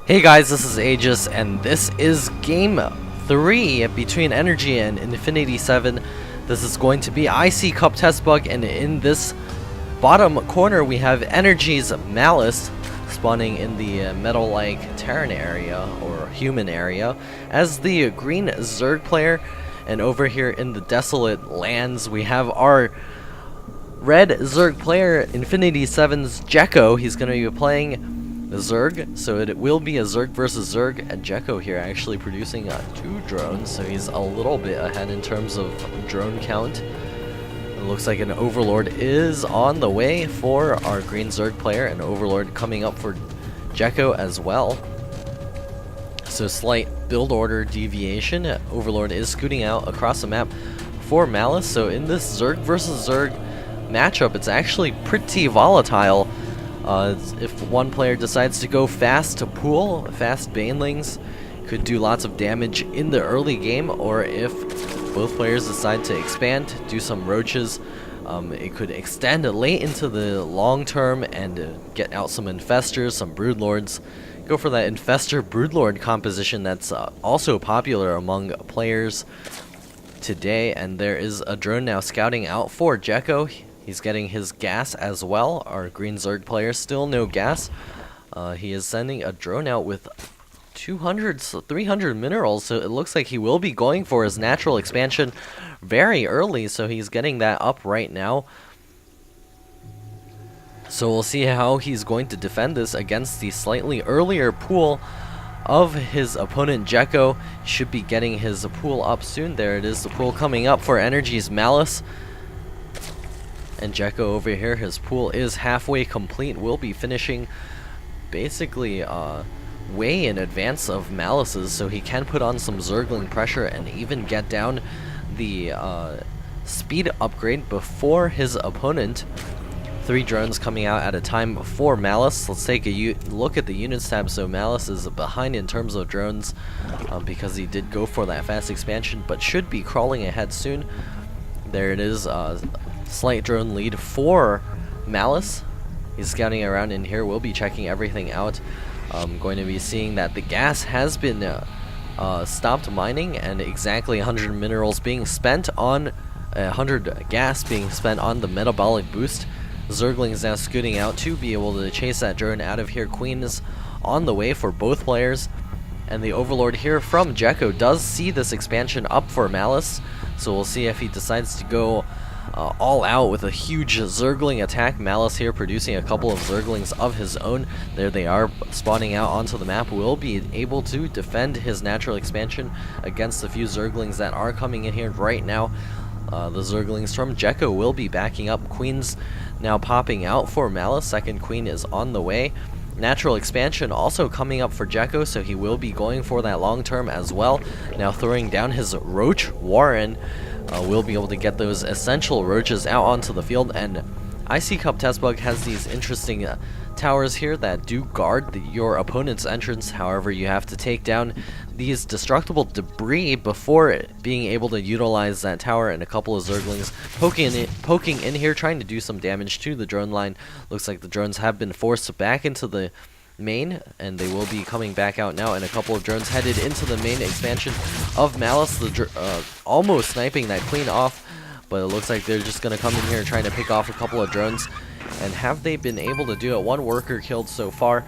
Hey guys, this is Aegis, and this is Game 3 between NrG and Infinity 7. This is going to be IC Cup Test Bug, and in this bottom corner we have NrG's Malice spawning in the metal-like Terran area, or human area, as the green Zerg player. And over here in the desolate lands we have our red Zerg player, Infinity 7's Jekko. He's going to be playing Zerg, so it will be a Zerg versus Zerg, and Jekko here actually producing 2 drones, so he's a little bit ahead in terms of drone count. It looks like an Overlord is on the way for our green Zerg player, and Overlord coming up for Jekko as well. So slight build order deviation. Overlord is scooting out across the map for Malice, so in this Zerg versus Zerg matchup, it's actually pretty volatile. If one player decides to go fast to pool, fast banelings could do lots of damage in the early game, or if both players decide to expand, do some roaches, it could extend late into the long term and get out some infestors, some broodlords. Go for that infestor broodlord composition that's also popular among players today. And there is a drone now scouting out for Jekko. He's getting his gas as well. Our green Zerg player still no gas. He is sending a drone out with 300 minerals, so it looks like he will be going for his natural expansion very early, so he's getting that up right now. So we'll see how he's going to defend this against the slightly earlier pool of his opponent Jekko. He should be getting his pool up soon. There it is, the pool coming up for NrG's Malice. And Jekko over here, his pool is halfway complete. Will be finishing basically way in advance of Malice's, so he can put on some Zergling pressure and even get down the speed upgrade before his opponent. 3 drones coming out at a time for Malice. Let's take a look at the units tab. So Malice is behind in terms of drones because he did go for that fast expansion, but should be crawling ahead soon. There it is. Slight drone lead for Malice. He's scouting around in here. We'll be checking everything out. Going to be seeing that the gas has been stopped mining, and exactly 100 minerals being spent on 100 gas being spent on the metabolic boost. Zerglings now scooting out to be able to chase that drone out of here. Queen is on the way for both players, and the Overlord here from Jekko does see this expansion up for Malice, so we'll see if he decides to go all out with a huge Zergling attack. Malice here producing a couple of Zerglings of his own. There they are spawning out onto the map. Will be able to defend his natural expansion against the few Zerglings that are coming in here right now. The Zerglings from Jekko will be backing up. Queen's now popping out for Malice. Second Queen is on the way. Natural expansion also coming up for Jekko, so he will be going for that long term as well. Now throwing down his Roach Warren. We'll be able to get those essential roaches out onto the field, and IC Cup Test Bug has these interesting towers here that do guard your opponent's entrance. However, you have to take down these destructible debris before being able to utilize that tower, and a couple of Zerglings poking in here, trying to do some damage to the drone line. Looks like the drones have been forced back into the main, and they will be coming back out now, and a couple of drones headed into the main expansion of Malice. Almost sniping that Queen off, but it looks like they're just going to come in here and trying to pick off a couple of drones. And have they been able to do it? 1 worker killed so far,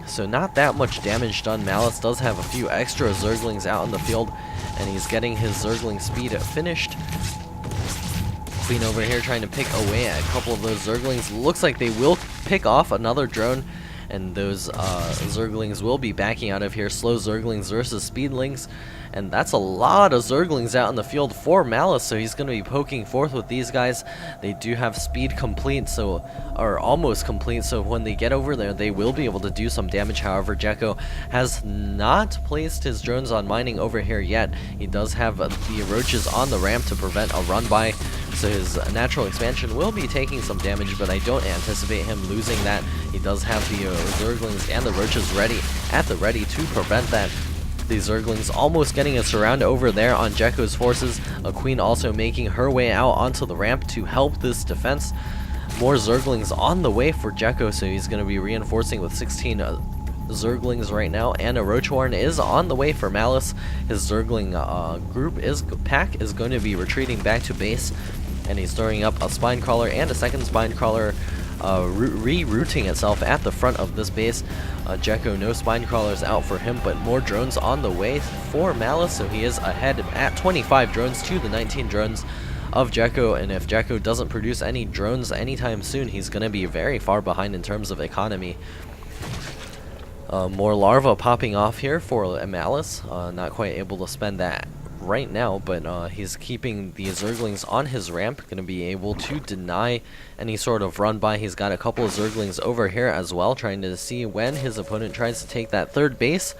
so not that much damage done. Malice does have a few extra Zerglings out in the field, and he's getting his Zergling speed finished. Queen over here trying to pick away at a couple of those Zerglings. Looks like they will pick off another drone, and those Zerglings will be backing out of here. Slow Zerglings versus Speedlings, and that's a lot of Zerglings out in the field for Malice, so he's going to be poking forth with these guys. They do have speed complete, or almost complete, so when they get over there, they will be able to do some damage. However, Jekko has not placed his drones on mining over here yet. He does have the roaches on the ramp to prevent a run by, so his natural expansion will be taking some damage, but I don't anticipate him losing that. He does have the Zerglings and the roaches at the ready to prevent that. The Zerglings almost getting a surround over there on Jekko's forces. A Queen also making her way out onto the ramp to help this defense. More Zerglings on the way for Jekko, so he's going to be reinforcing with 16 Zerglings right now, and a Roachwarren is on the way for Malice. His Zergling pack is going to be retreating back to base, and he's throwing up a Spinecrawler and a second Spinecrawler, rerouting itself at the front of this base. Jekko, no Spinecrawlers out for him, but more drones on the way for Malice, so he is ahead at 25 drones to the 19 drones of Jekko, and if Jekko doesn't produce any drones anytime soon, he's going to be very far behind in terms of economy. More larva popping off here for Malice, not quite able to spend that right now, but he's keeping the Zerglings on his ramp, going to be able to deny any sort of run by. He's got a couple of Zerglings over here as well, trying to see when his opponent tries to take that third base,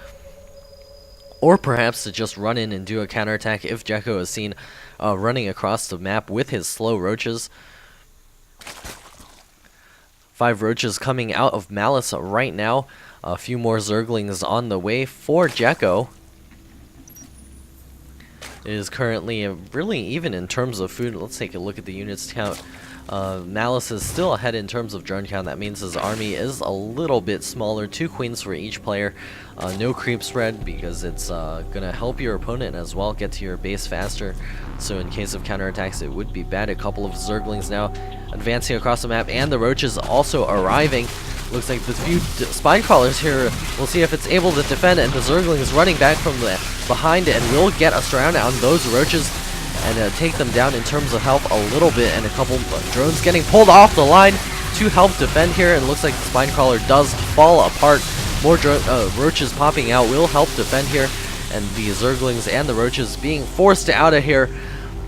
or perhaps to just run in and do a counterattack if Jekko is seen running across the map with his slow roaches. 5 roaches coming out of Malice right now. A few more Zerglings on the way for Jekko. It is currently really even in terms of food. Let's take a look at the units count. Malice is still ahead in terms of drone count. That means his army is a little bit smaller. 2 queens for each player. No creep spread because it's going to help your opponent as well get to your base faster. So in case of counterattacks, it would be bad. A couple of Zerglings now advancing across the map, and the roaches also arriving. Looks like the few Spinecrawlers here, we'll see if it's able to defend, and the Zergling is running back from the behind and will get a surround on those roaches and take them down in terms of health a little bit, and a couple drones getting pulled off the line to help defend here, and looks like the Spinecrawler does fall apart. More roaches popping out will help defend here, and the Zerglings and the roaches being forced out of here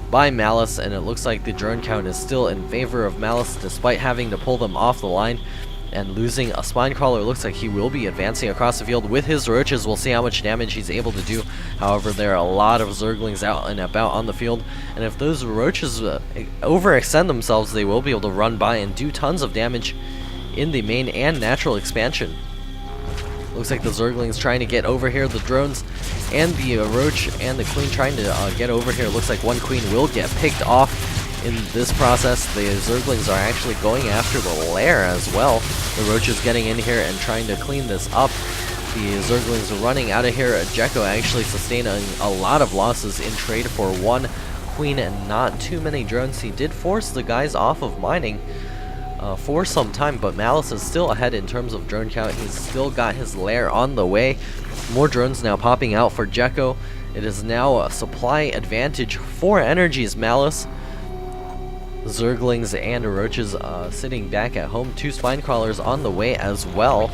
by Malice, and it looks like the drone count is still in favor of Malice despite having to pull them off the line. And losing a Spinecrawler, looks like he will be advancing across the field with his roaches. We'll see how much damage he's able to do. However, there are a lot of Zerglings out and about on the field, and if those roaches overextend themselves, they will be able to run by and do tons of damage in the main and natural expansion. Looks like the Zerglings trying to get over here. The drones and the roach and the queen trying to get over here. Looks like one queen will get picked off. In this process, the Zerglings are actually going after the lair as well. The roaches getting in here and trying to clean this up. The Zerglings are running out of here. Jekko actually sustaining a lot of losses in trade for 1 queen and not too many drones. He did force the guys off of mining for some time, but Malice is still ahead in terms of drone count. He's still got his lair on the way. More drones now popping out for Jekko. It is now a supply advantage for NrG's Malice. Zerglings and roaches sitting back at home. 2 Spinecrawlers on the way as well.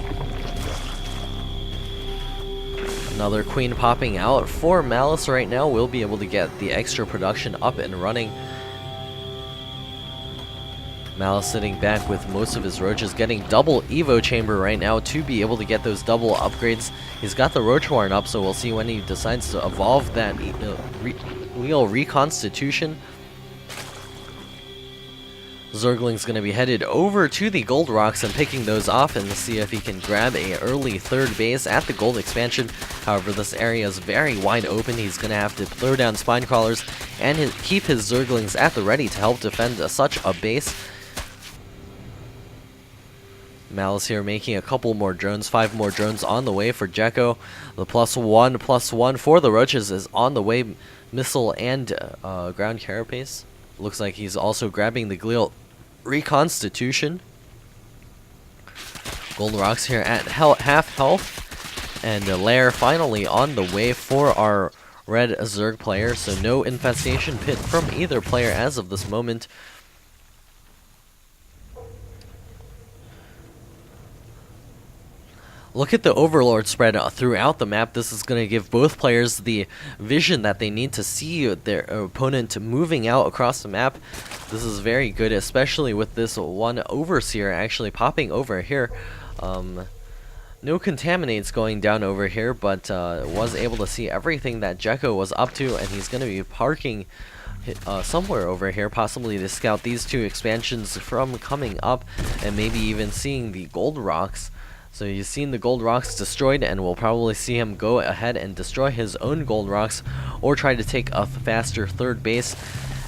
Another queen popping out for Malice right now. We'll be able to get the extra production up and running. Malice sitting back with most of his roaches, getting double Evo Chamber right now to be able to get those double upgrades. He's got the Roachwarren up, so we'll see when he decides to evolve that Leo Reconstitution. Zergling's going to be headed over to the gold rocks and picking those off and see if he can grab a early third base at the gold expansion. However, this area is very wide open. He's going to have to throw down Spinecrawlers and keep his Zerglings at the ready to help defend such a base. Malice here making a couple more drones, 5 more drones on the way for Jekko. The +1/+1 for the roaches is on the way. Missile and ground carapace. Looks like he's also grabbing the Glial Reconstitution. Gold rocks here at half health, and a lair finally on the way for our red Zerg player, so no infestation pit from either player as of this moment. Look at the Overlord spread throughout the map. This is going to give both players the vision that they need to see their opponent moving out across the map. This is very good, especially with this one Overseer actually popping over here. No contaminates going down over here, but was able to see everything that Jekko was up to, and he's going to be parking somewhere over here, possibly to scout these 2 expansions from coming up, and maybe even seeing the gold rocks. So you've seen the gold rocks destroyed, and we'll probably see him go ahead and destroy his own gold rocks or try to take a faster third base.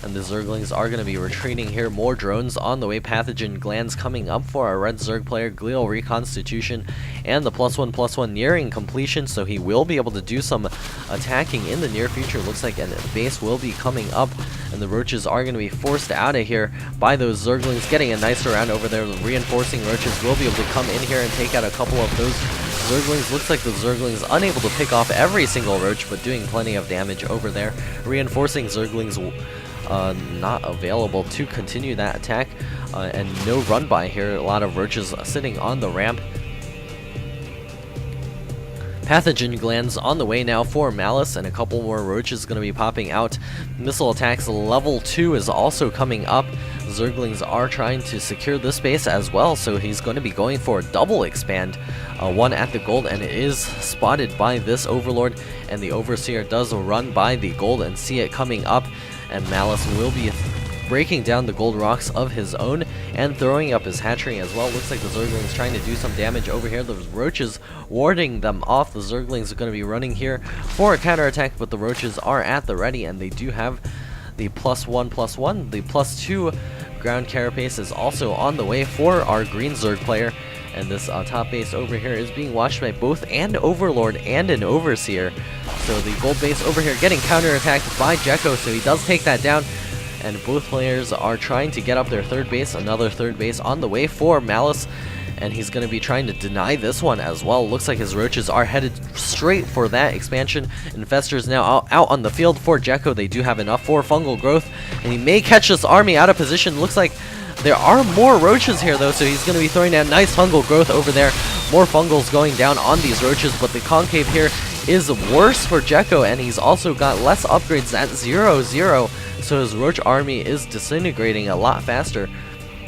And the Zerglings are going to be retreating here. More drones on the way. Pathogen Glands coming up for our red Zerg player. Glial Reconstitution and the +1/+1 nearing completion, so he will be able to do some attacking in the near future. Looks like a base will be coming up, and the Roaches are going to be forced out of here by those Zerglings. Getting a nice round over there. The reinforcing Roaches will be able to come in here and take out a couple of those Zerglings. Looks like the Zerglings unable to pick off every single Roach, but doing plenty of damage over there. Reinforcing Zerglings not available to continue that attack, and no run by here. A lot of Roaches sitting on the ramp. Pathogen Glands on the way now for Malice, and a couple more Roaches going to be popping out. Missile attacks level 2 is also coming up. Zerglings are trying to secure this base as well, so he's going to be going for a double expand. One at the gold, and it is spotted by this Overlord, and the Overseer does run by the gold and see it coming up, and Malice will be breaking down the gold rocks of his own and throwing up his hatchery as well. Looks like the Zerglings trying to do some damage over here. The Roaches warding them off. The Zerglings are going to be running here for a counterattack, but the Roaches are at the ready, and they do have the +1/+1. The +2 ground carapace is also on the way for our green Zerg player, and this top base over here is being watched by both an Overlord and an Overseer. So the gold base over here getting counterattacked by Jekko, so he does take that down. And both players are trying to get up their third base. Another third base on the way for Malice, and he's going to be trying to deny this one as well. Looks like his Roaches are headed straight for that expansion. Infestors now out on the field for Jekko. They do have enough for fungal growth, and he may catch this army out of position. Looks like there are more Roaches here though, so he's going to be throwing down nice fungal growth over there. More fungals going down on these Roaches, but the concave here is worse for Jekko, and he's also got less upgrades at 0/0. So his Roach army is disintegrating a lot faster.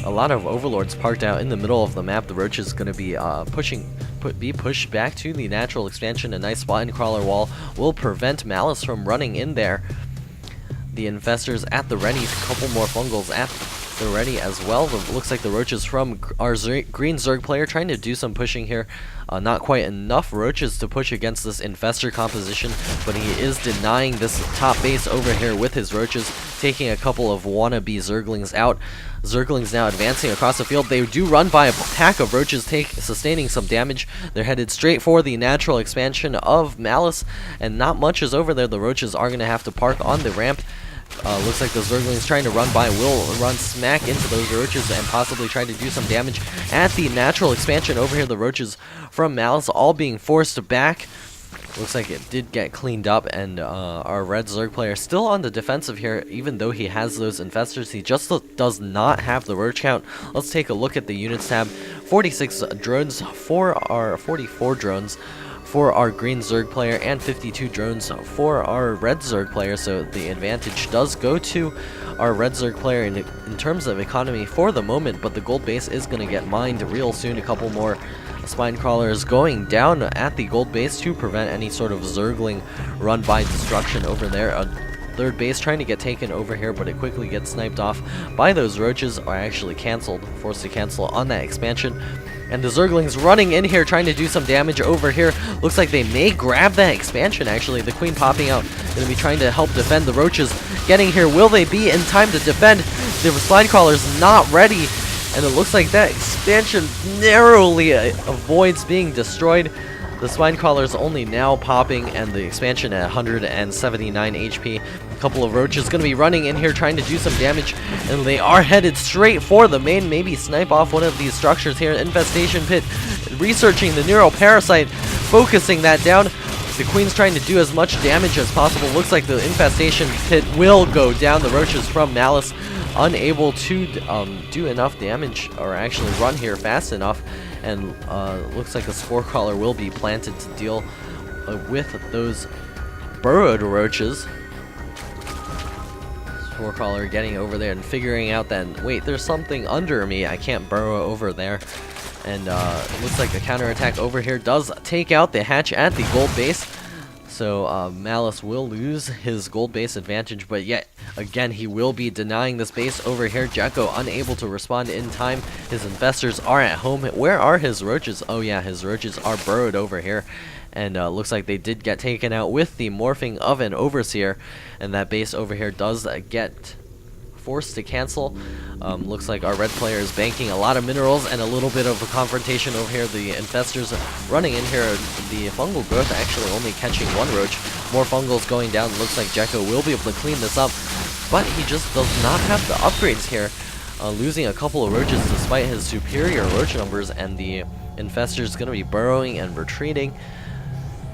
A lot of Overlords parked out in the middle of the map. The Roach is going to be pushed back to the natural expansion. A nice spot and crawler wall will prevent Malice from running in there. The Infestors at the ready. A couple more fungals at the ready as well. Looks like the Roaches from our green Zerg player trying to do some pushing here. Not quite enough Roaches to push against this Infestor composition, but he is denying this top base over here with his Roaches, taking a couple of wannabe Zerglings out. Zerglings now advancing across the field. They do run by a pack of Roaches, sustaining some damage. They're headed straight for the natural expansion of Malice, and not much is over there. The Roaches are going to have to park on the ramp. Looks like the Zerglings trying to run by will run smack into those Roaches and possibly try to do some damage at the natural expansion over here. The Roaches from Malice all being forced back. Looks like it did get cleaned up, and our red Zerg player still on the defensive here. Even though he has those Infestors, he just does not have the Roach count. Let's take a look at the units tab. 46 drones for our 44 drones for our green Zerg player, and 52 drones for our red Zerg player, so the advantage does go to our red Zerg player in terms of economy for the moment, but the gold base is going to get mined real soon. A couple more spine crawlers going down at the gold base to prevent any sort of Zergling run by destruction over there. A third base trying to get taken over here, but it quickly gets sniped off by those Roaches, or actually cancelled, forced to cancel on that expansion. And the Zerglings running in here, trying to do some damage over here. Looks like they may grab that expansion, actually. The Queen popping out, going to be trying to help defend the Roaches. Getting here, will they be in time to defend? The slide crawler's not ready, and it looks like that expansion narrowly avoids being destroyed. The spine crawler is only now popping, and the expansion at 179 HP. A couple of Roaches going to be running in here trying to do some damage, and they are headed straight for the main. Maybe snipe off one of these structures here. Infestation Pit researching the Neural Parasite, focusing that down. The Queen's trying to do as much damage as possible. Looks like the Infestation Pit will go down. The Roaches from Malice unable to do enough damage, or actually run here fast enough. And looks like a Spore Crawler will be planted to deal with those burrowed Roaches. Spore Crawler getting over there and figuring out that, wait, there's something under me, I can't burrow over there. And looks like the counterattack over here does take out the hatch at the gold base. So Malice will lose his gold base advantage, but yet again he will be denying this base over here. Jekko unable to respond in time. His Infestors are at home. Where are his Roaches? Oh yeah, his Roaches are burrowed over here. And looks like they did get taken out with the morphing of an Overseer. And that base over here does get forced to cancel. Looks like our red player is banking a lot of minerals, and a little bit of a confrontation over here. The infestors running in here. The fungal growth actually only catching one roach. More fungals going down. Looks like Jekko will be able to clean this up, but he just does not have the upgrades here. Losing a couple of roaches despite his superior roach numbers, and the infestor is going to be burrowing and retreating.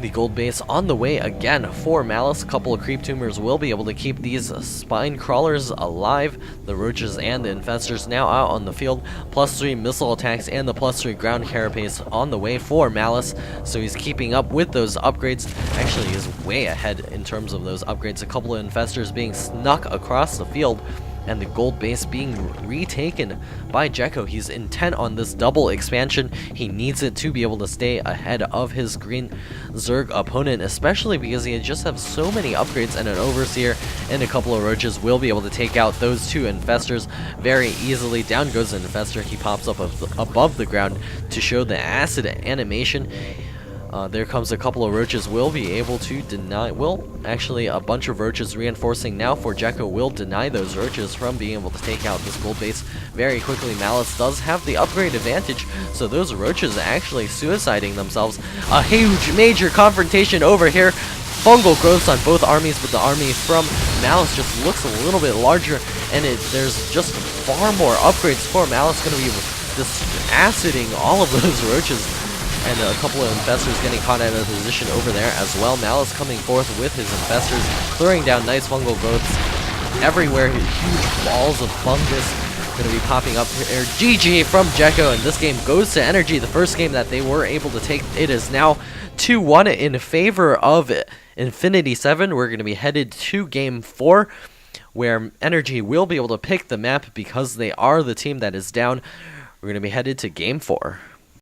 The gold base on the way again for Malice. A couple of creep tumors will be able to keep these spine crawlers alive. The roaches and the infestors now out on the field. +3 missile attacks and the +3 ground carapace on the way for Malice. So he's keeping up with those upgrades. Actually, he's way ahead in terms of those upgrades. A couple of infestors being snuck across the field, and the gold base being retaken by Jekko. He's intent on this double expansion. He needs it to be able to stay ahead of his green Zerg opponent, especially because he just has so many upgrades, and an Overseer and a couple of roaches will be able to take out those two infestors very easily. Down goes an infestor. He pops up above the ground to show the acid animation. There comes a couple of roaches, will be able to deny, actually a bunch of roaches reinforcing now for Jekko will deny those roaches from being able to take out this gold base very quickly. Malice does have the upgrade advantage, so those roaches actually suiciding themselves. A huge major confrontation over here. Fungal growths on both armies, but the army from Malice just looks a little bit larger, and there's just far more upgrades for Malice. Going to be just aciding all of those roaches. And a couple of infestors getting caught out of position over there as well. Malice coming forth with his infestors, throwing down nice fungal growths everywhere. Huge balls of fungus going to be popping up here. GG from Jekko, and this game goes to NrG. The first game that they were able to take. It is now 2-1 in favor of Infinity 7. We're going to be headed to Game 4, where NrG will be able to pick the map because they are the team that is down. We're going to be headed to Game 4.